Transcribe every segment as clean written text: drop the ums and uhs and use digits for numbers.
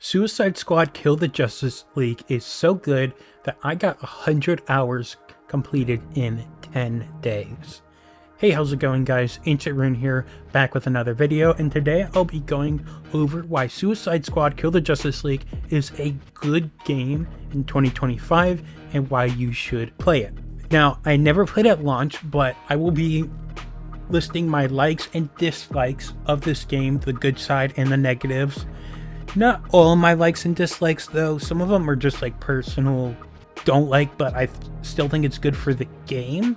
Suicide Squad Kill the Justice League is so good that I got 100 hours completed in 10 days. Hey, how's it going guys? Ancient Rune here, back with another video, and today I'll be going over why Suicide Squad Kill the Justice League is a good game in 2025 and why you should play it. Now, I never played at launch, but I will be listing my likes and dislikes of this game, the good side and the negatives. Not all my likes and dislikes though, some of them are just like personal don't like, but I still think it's good for the game.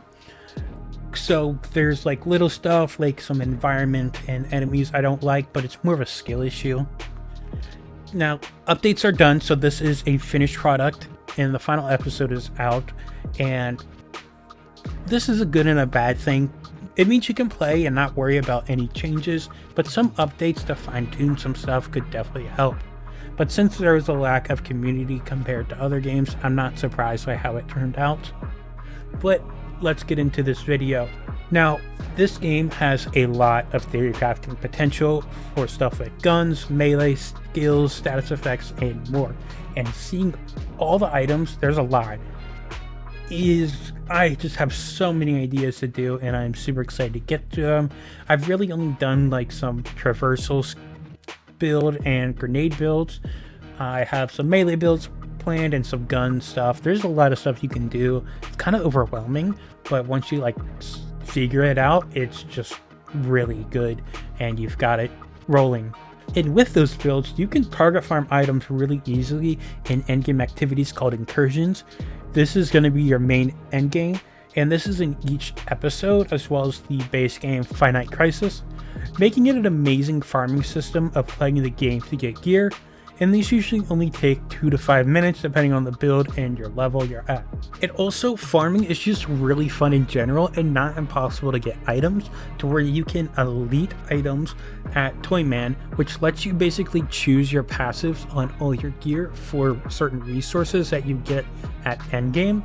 So there's like little stuff like some environment and enemies I don't like, but it's more of a skill issue. Now, updates are done, so this is a finished product and the final episode is out, and this is a good and a bad thing. It means you can play and not worry about any changes, but some updates to fine-tune some stuff could definitely help. But since there is a lack of community compared to other games, I'm not surprised by how it turned out. But let's get into this video. Now, this game has a lot of theory crafting potential for stuff like guns, melee, skills, status effects, and more. And seeing all the items, there's a lot. I just have so many ideas to do, and I'm super excited to get to them. I've really only done like some traversal build and grenade builds. I have some melee builds planned and some gun stuff. There's a lot of stuff you can do. It's kind of overwhelming, but once you like figure it out, it's just really good and you've got it rolling. And with those builds, you can target farm items really easily in endgame activities called incursions. This is going to be your main endgame, and this is in each episode as well as the base game Finite Crisis, making it an amazing farming system of playing the game to get gear, and these usually only take 2 to 5 minutes depending on the build and your level you're at. And also, farming is just really fun in general and not impossible to get items to where you can elite items at Toyman, which lets you basically choose your passives on all your gear for certain resources that you get at endgame.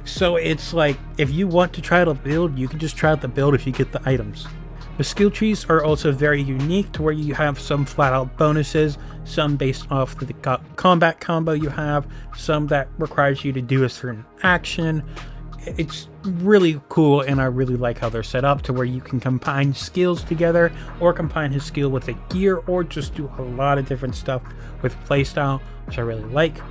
So it's like, if you want to try out a build, you can just try out the build if you get the items. The skill trees are also very unique to where you have some flat out bonuses, some based off the combat combo you have, some that requires you to do a certain action. It's really cool, and I really like how they're set up to where you can combine skills together or combine his skill with a gear or just do a lot of different stuff with playstyle, which I really like.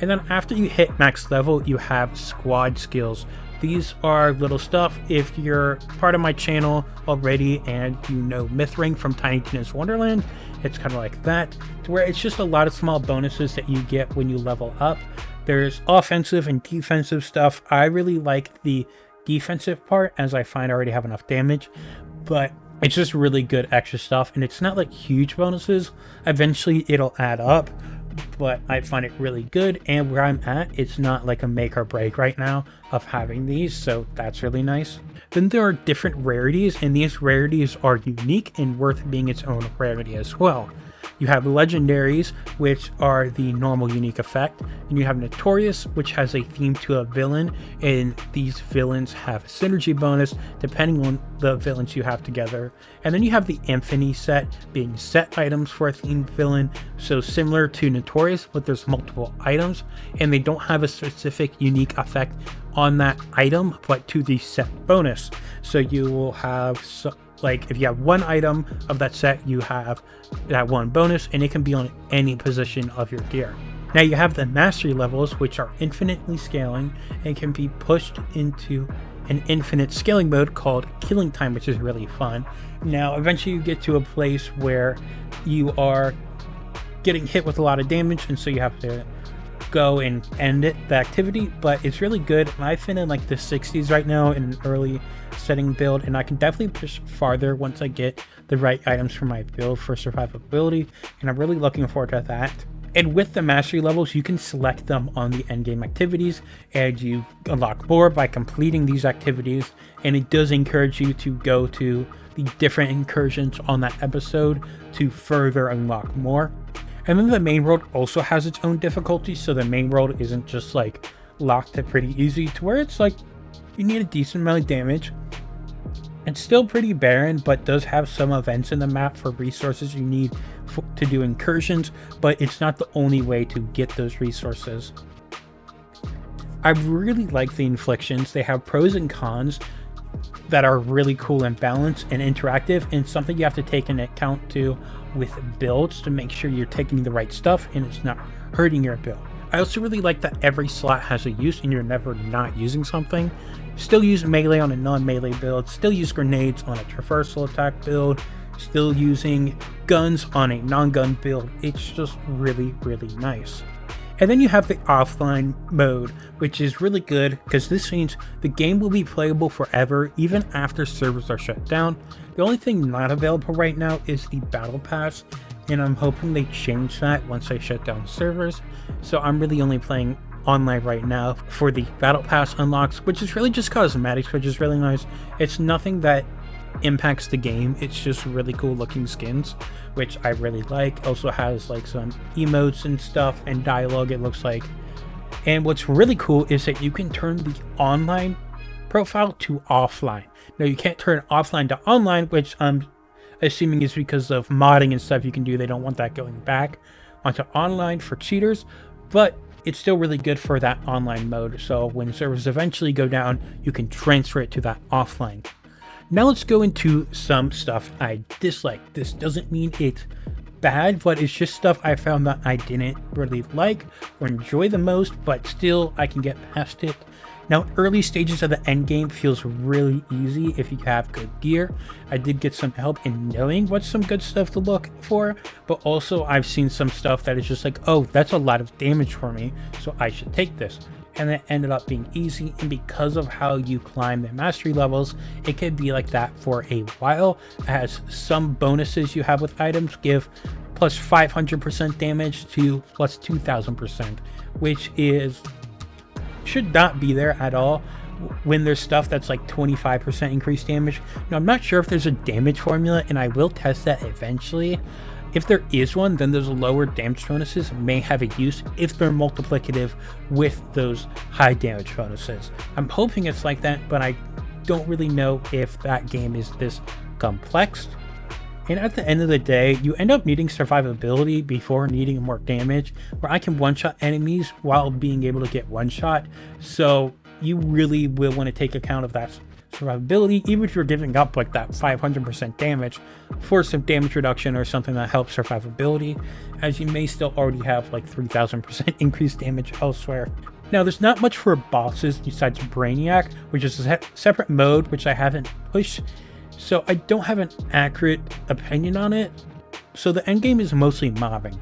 And then after you hit max level, you have squad skills. These are little stuff. If you're part of my channel already and you know Mythring from Tiny Tina's Wonderland, it's kind of like that, to where it's just a lot of small bonuses that you get when you level up. There's offensive and defensive stuff. I really like the defensive part, as I find I already have enough damage, but it's just really good extra stuff, and it's not like huge bonuses. Eventually it'll add up, but I find it really good, and where I'm at, it's not like a make or break right now of having these, so that's really nice. Then there are different rarities, and these rarities are unique and worth being its own rarity as well. You have legendaries, which are the normal unique effect, and you have notorious, which has a theme to a villain, and these villains have a synergy bonus depending on the villains you have together. And then you have the infinity set, being set items for a themed villain, so similar to notorious, but there's multiple items and they don't have a specific unique effect on that item but to the set bonus. So you will have like if you have one item of that set, you have that one bonus, and it can be on any position of your gear. Now you have the mastery levels, which are infinitely scaling and can be pushed into an infinite scaling mode called killing time, which is really fun. Now eventually you get to a place where you are getting hit with a lot of damage, and so you have to go and end the activity, but it's really good. I've been in like the 60s right now in an early setting build, and I can definitely push farther once I get the right items for my build for survivability, and I'm really looking forward to that. And with the mastery levels, you can select them on the endgame activities, and you unlock more by completing these activities, and it does encourage you to go to the different incursions on that episode to further unlock more. And then the main world also has its own difficulty, so the main world isn't just like locked to pretty easy, to where it's like you need a decent amount of damage It's still pretty barren, but does have some events in the map for resources you need to do incursions, but it's not the only way to get those resources. I really like the inflictions. They have pros and cons that are really cool and balanced and interactive, and something you have to take into account too with builds to make sure you're taking the right stuff and it's not hurting your build. I also really like that every slot has a use and you're never not using something. Still use melee on a non-melee build, still use grenades on a traversal attack build, still using guns on a non-gun build. It's just really, really nice. And then you have the offline mode, which is really good because this means the game will be playable forever even after servers are shut down. The only thing not available right now is the battle pass, and I'm hoping they change that once they shut down servers. So I'm really only playing online right now for the battle pass unlocks, which is really just cosmetics, which is really nice. It's nothing that impacts the game, it's just really cool looking skins, which I really like. Also has like some emotes and stuff and dialogue, it looks like. And what's really cool is that you can turn the online profile to offline. Now you can't turn offline to online, which I'm assuming is because of modding and stuff you can do. They don't want that going back onto online for cheaters, but it's still really good for that online mode. So when servers eventually go down, you can transfer it to that offline. Now let's go into some stuff I dislike. This doesn't mean it's bad, but it's just stuff I found that I didn't really like or enjoy the most, but still I can get past it. Now, early stages of the end game feels really easy if you have good gear. I did get some help in knowing what's some good stuff to look for, but also I've seen some stuff that is just like, oh, that's a lot of damage for me, so I should take this. And it ended up being easy, and because of how you climb the mastery levels, it could be like that for a while, as some bonuses you have with items give plus 500% damage to plus 2000%, which should not be there at all when there's stuff that's like 25% increased damage. Now, I'm not sure if there's a damage formula, and I will test that eventually. If there is one, then those lower damage bonuses may have a use if they're multiplicative with those high damage bonuses. I'm hoping it's like that, but I don't really know if that game is this complex. And at the end of the day, you end up needing survivability before needing more damage, where I can one-shot enemies while being able to get one-shot. So you really will want to take account of that survivability, even if you're giving up like that 500% damage for some damage reduction or something that helps survivability, as you may still already have like 3000% increased damage elsewhere. Now, there's not much for bosses besides Brainiac, which is a separate mode which I haven't pushed, so I don't have an accurate opinion on it. So the endgame is mostly mobbing,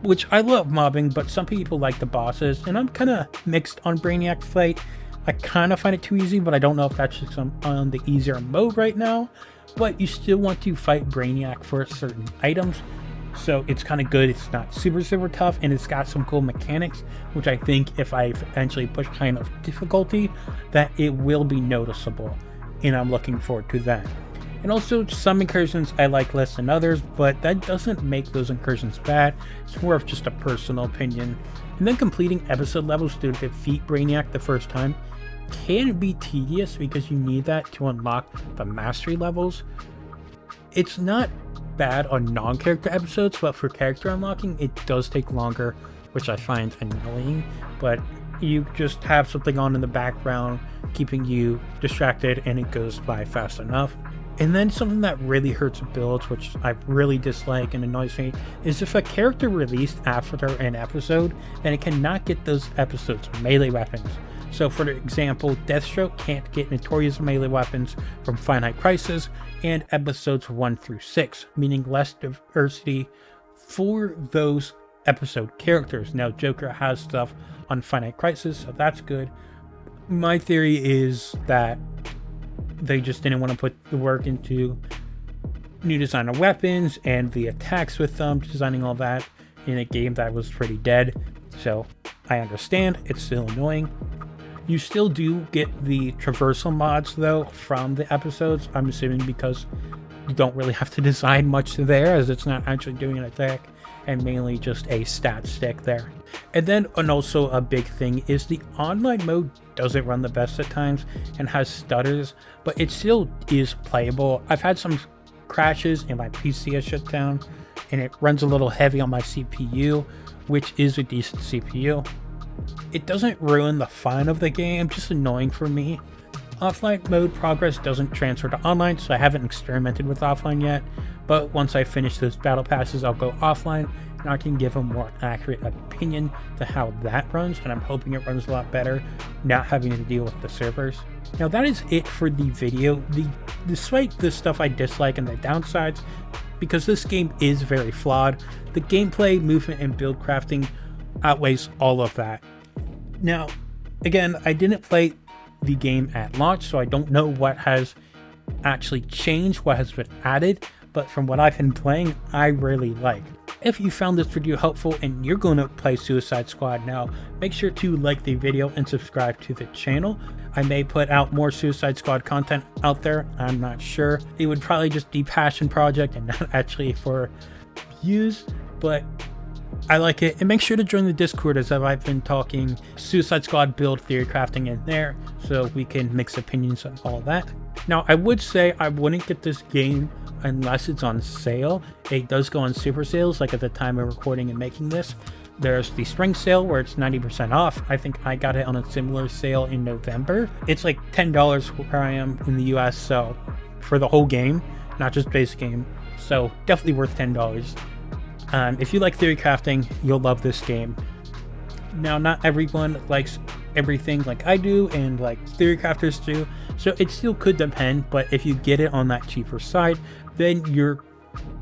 which I love mobbing, but some people like the bosses, and I'm kind of mixed on Brainiac fight. I kind of find it too easy, but I don't know if that's just on the easier mode right now. But you still want to fight Brainiac for certain items, so it's kind of good. It's not super tough, and it's got some cool mechanics, which I think if I eventually push high enough difficulty, that it will be noticeable, and I'm looking forward to that. And also, some incursions I like less than others, but that doesn't make those incursions bad. It's more of just a personal opinion. And then completing episode levels to defeat Brainiac the first time can be tedious because you need that to unlock the mastery levels. It's not bad on non-character episodes, but for character unlocking, it does take longer, which I find annoying. But you just have something on in the background keeping you distracted, and it goes by fast enough. And then something that really hurts builds, which I really dislike and annoys me, is if a character released after an episode, then it cannot get those episodes' melee weapons. So for example, Deathstroke can't get Notorious melee weapons from Finite Crisis and episodes 1 through 6, meaning less diversity for those episode characters. Now Joker has stuff on Finite Crisis, so that's good. My theory is that they just didn't want to put the work into new design of weapons and the attacks with them, designing all that in a game that was pretty dead. So I understand, it's still annoying. You still do get the traversal mods though from the episodes, I'm assuming because you don't really have to design much there, as it's not actually doing an attack and mainly just a stat stick there. And then, and also a big thing is the online mode doesn't run the best at times and has stutters, but it still is playable. I've had some crashes and my PC has shut down and it runs a little heavy on my CPU, which is a decent CPU. It doesn't ruin the fun of the game, just annoying for me. Offline mode progress doesn't transfer to online, so I haven't experimented with offline yet, but once I finish those battle passes, I'll go offline and I can give a more accurate opinion to how that runs, and I'm hoping it runs a lot better, not having to deal with the servers. Now that is it for the video. Despite the stuff I dislike and the downsides, because this game is very flawed, the gameplay, movement, and build crafting outweighs all of that. Now, again, I didn't play the game at launch, so I don't know what has actually changed, what has been added, but from what I've been playing, I really like. If you found this video helpful and you're going to play Suicide Squad now, make sure to like the video and subscribe to the channel. I may put out more Suicide Squad content out there, I'm not sure. It would probably just be passion project and not actually for views, but I like it. And make sure to join the Discord, as I've been talking Suicide Squad build theory crafting in there, so we can mix opinions on all that. Now, I would say I wouldn't get this game unless it's on sale. It does go on super sales, like at the time of recording and making this. There's the spring sale where it's 90% off. I think I got it on a similar sale in November. It's like $10 where I am in the US, so for the whole game, not just base game. So definitely worth $10. If you like theory crafting, you'll love this game. Now, not everyone likes everything like I do and like theory crafters do, so it still could depend, but if you get it on that cheaper side, then you're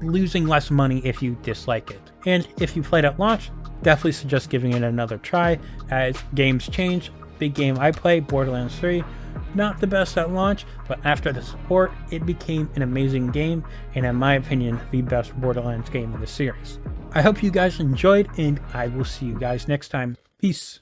losing less money if you dislike it. And if you played at launch, definitely suggest giving it another try as games change. The game I play, Borderlands 3, not the best at launch, but after the support, it became an amazing game, and in my opinion, the best Borderlands game in the series. I hope you guys enjoyed, and I will see you guys next time. Peace.